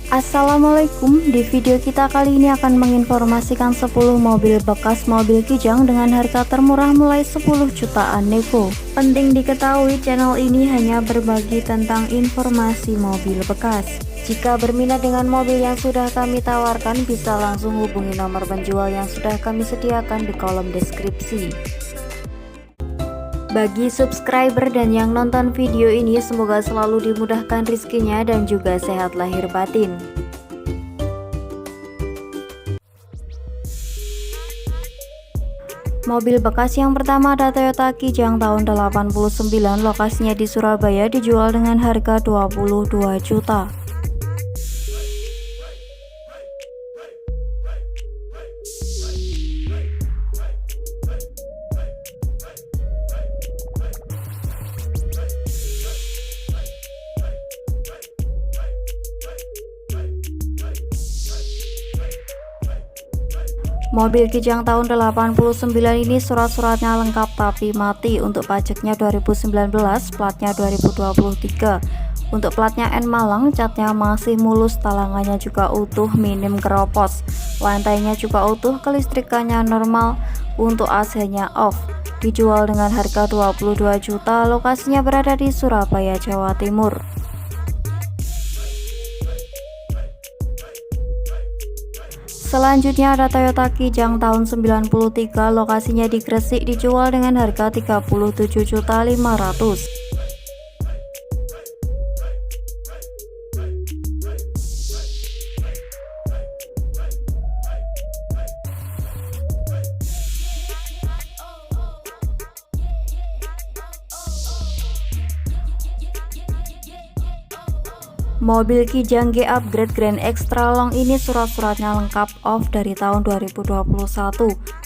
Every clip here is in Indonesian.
Assalamualaikum, di video kita kali ini akan menginformasikan 10 mobil bekas mobil Kijang dengan harga termurah mulai 10 jutaan nego. Penting diketahui, channel ini hanya berbagi tentang informasi mobil bekas. Jika berminat dengan mobil yang sudah kami tawarkan, bisa langsung hubungi nomor penjual yang sudah kami sediakan di kolom deskripsi. Bagi subscriber dan yang nonton video ini, semoga selalu dimudahkan rezekinya dan juga sehat lahir batin. Mobil bekas yang pertama ada Toyota Kijang tahun 89, lokasinya di Surabaya, dijual dengan harga 22 juta. Mobil Kijang tahun 89 ini surat-suratnya lengkap tapi mati. Untuk pajaknya 2019, platnya 2023. Untuk platnya N Malang, catnya masih mulus, talangannya juga utuh, minim keropos. Lantainya juga utuh, kelistrikannya normal, untuk AC-nya off. Dijual dengan harga 22 juta, lokasinya berada di Surabaya, Jawa Timur. Selanjutnya ada Toyota Kijang tahun 93, lokasinya di Gresik, dijual dengan harga 37.500.000. Mobil Kijang G Upgrade Grand Extra Long ini surat-suratnya lengkap, off dari tahun 2021.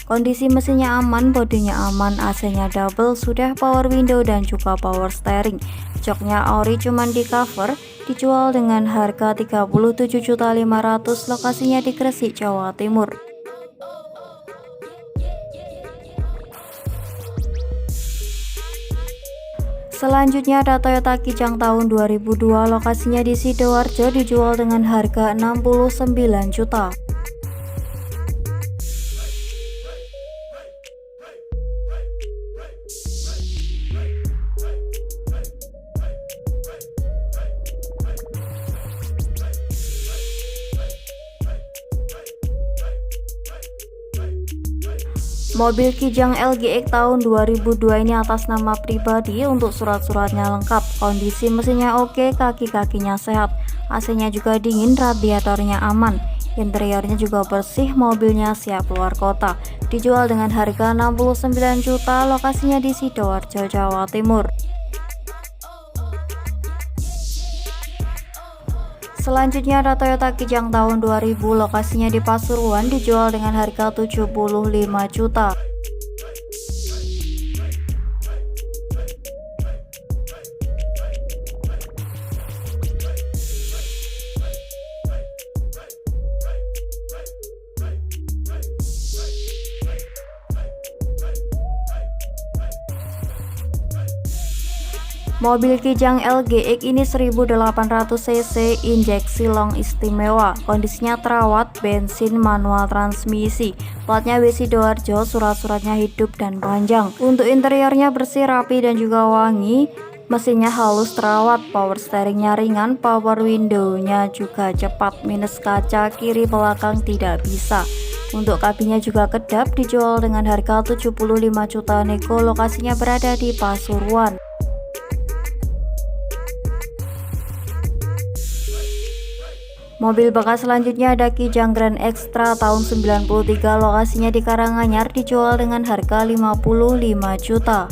Kondisi mesinnya aman, bodinya aman, AC-nya double, sudah power window dan juga power steering. Joknya ori cuman di cover, dijual dengan harga 37.500.000, lokasinya di Gresik, Jawa Timur. Selanjutnya ada Toyota Kijang tahun 2002, lokasinya di Sidoarjo, dijual dengan harga 69 juta. Mobil Kijang LGX tahun 2002 ini atas nama pribadi, untuk surat-suratnya lengkap, kondisi mesinnya oke, kaki-kakinya sehat, AC-nya juga dingin, radiatornya aman, interiornya juga bersih, mobilnya siap keluar kota. Dijual dengan harga 69 juta, lokasinya di Sidoarjo, Jawa Timur. Selanjutnya ada Toyota Kijang tahun 2000, lokasinya di Pasuruan, dijual dengan harga 75 juta. Mobil Kijang LGX ini 1800 cc, injeksi long istimewa, kondisinya terawat, bensin manual transmisi, platnya W Sidoarjo, surat-suratnya hidup dan panjang. Untuk interiornya bersih, rapi dan juga wangi, mesinnya halus, terawat, power steeringnya ringan, power windownya juga cepat, minus kaca kiri belakang tidak bisa. Untuk kabinnya juga kedap, dijual dengan harga 75 juta nego, lokasinya berada di Pasuruan. Mobil bekas selanjutnya ada Kijang Grand Extra tahun 93, lokasinya di Karanganyar, dijual dengan harga 55 juta.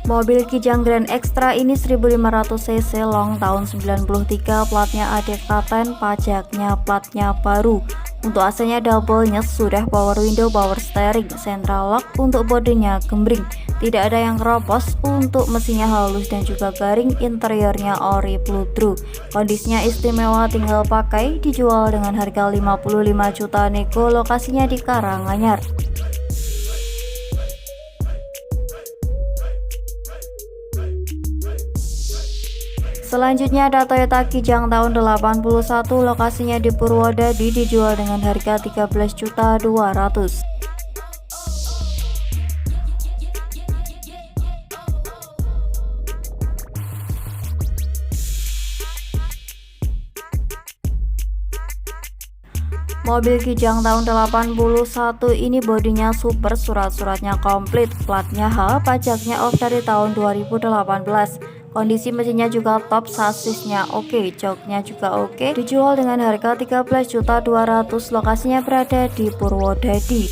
Mobil Kijang Grand Extra ini 1500 cc long tahun 93, platnya AD Klaten, pajaknya platnya baru. Untuk AC-nya double nyes, sudah power window, power steering, central lock, untuk bodinya gembring, tidak ada yang keropos, untuk mesinnya halus dan juga garing, interiornya ori pludru. Kondisinya istimewa, tinggal pakai, dijual dengan harga 55 juta nego, lokasinya di Karanganyar. Selanjutnya ada Toyota Kijang tahun 81, lokasinya di Purwodadi, dijual dengan harga 13.200.000. Mobil Kijang tahun 81 ini bodinya super, surat-suratnya komplit, platnya H, pajaknya off dari tahun 2018. Kondisi mesinnya juga top, sasisnya oke, joknya juga oke, dijual dengan harga 13.200.000, lokasinya berada di Purwodadi.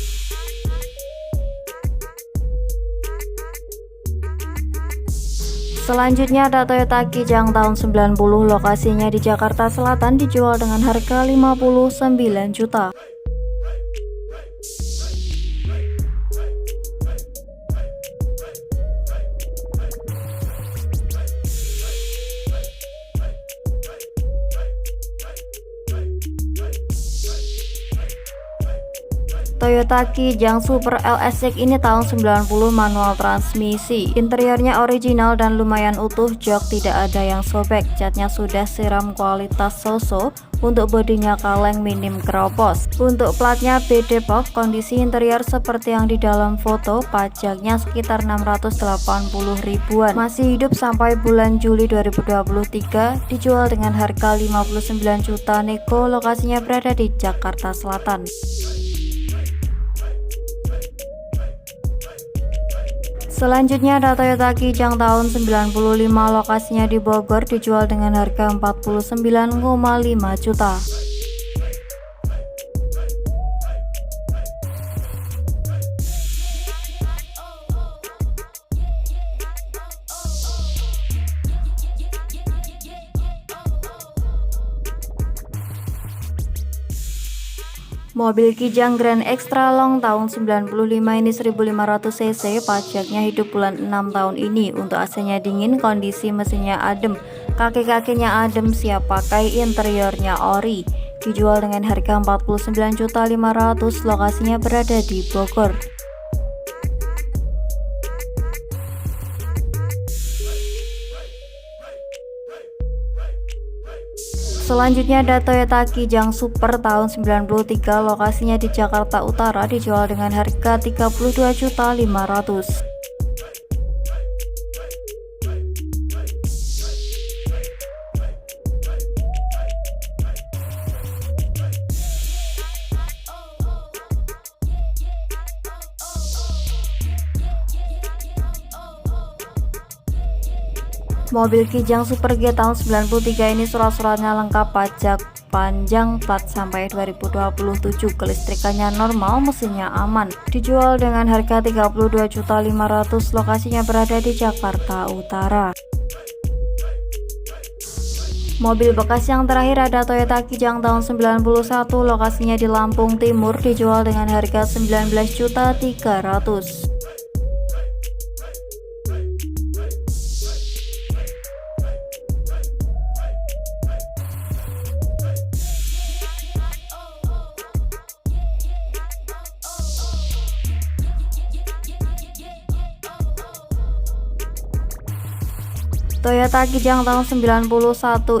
Selanjutnya ada Toyota Kijang tahun 90, lokasinya di Jakarta Selatan, dijual dengan harga 59 juta. Toyota Kijang Super LSX ini tahun 90, manual transmisi, interiornya original dan lumayan utuh, jok tidak ada yang sobek, catnya sudah siram kualitas so-so, untuk bodinya kaleng, minim keropos. Untuk platnya B Depok, kondisi interior seperti yang di dalam foto, pajaknya sekitar 680 ribuan, masih hidup sampai bulan Juli 2023, dijual dengan harga 59 juta nego, lokasinya berada di Jakarta Selatan. Selanjutnya ada Toyota Kijang tahun 95, lokasinya di Bogor, dijual dengan harga 49,5 juta. Mobil Kijang Grand Extra Long tahun 95 ini 1500 cc, pajaknya hidup bulan 6 tahun ini. Untuk AC-nya dingin, kondisi mesinnya adem, kaki-kakinya adem, siap pakai, interiornya ori. Dijual dengan harga 49.500.000, lokasinya berada di Bogor. Selanjutnya ada Toyota Kijang Super tahun 93, lokasinya di Jakarta Utara, dijual dengan harga 32.500.000. Mobil Kijang Super G tahun 93 ini surat-suratnya lengkap, pajak panjang, plat sampai 2027, kelistrikannya normal, mesinnya aman. Dijual dengan harga 32.500.000, lokasinya berada di Jakarta Utara. Mobil bekas yang terakhir ada Toyota Kijang tahun 91, lokasinya di Lampung Timur, dijual dengan harga 19.300.000. Toyota Kijang tahun 91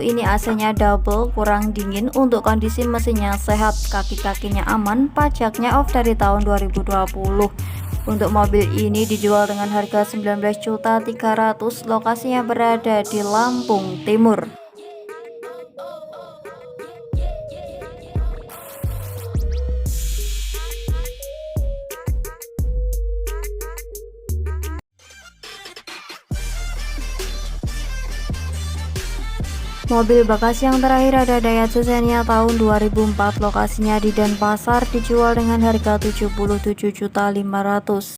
ini AC-nya double, kurang dingin, untuk kondisi mesinnya sehat, kaki-kakinya aman, pajaknya off dari tahun 2020. Untuk mobil ini dijual dengan harga 19.300.000, lokasinya berada di Lampung Timur. Mobil bekas yang terakhir ada Daihatsu Xenia tahun 2004, lokasinya di Denpasar, dijual dengan harga 77.500.000.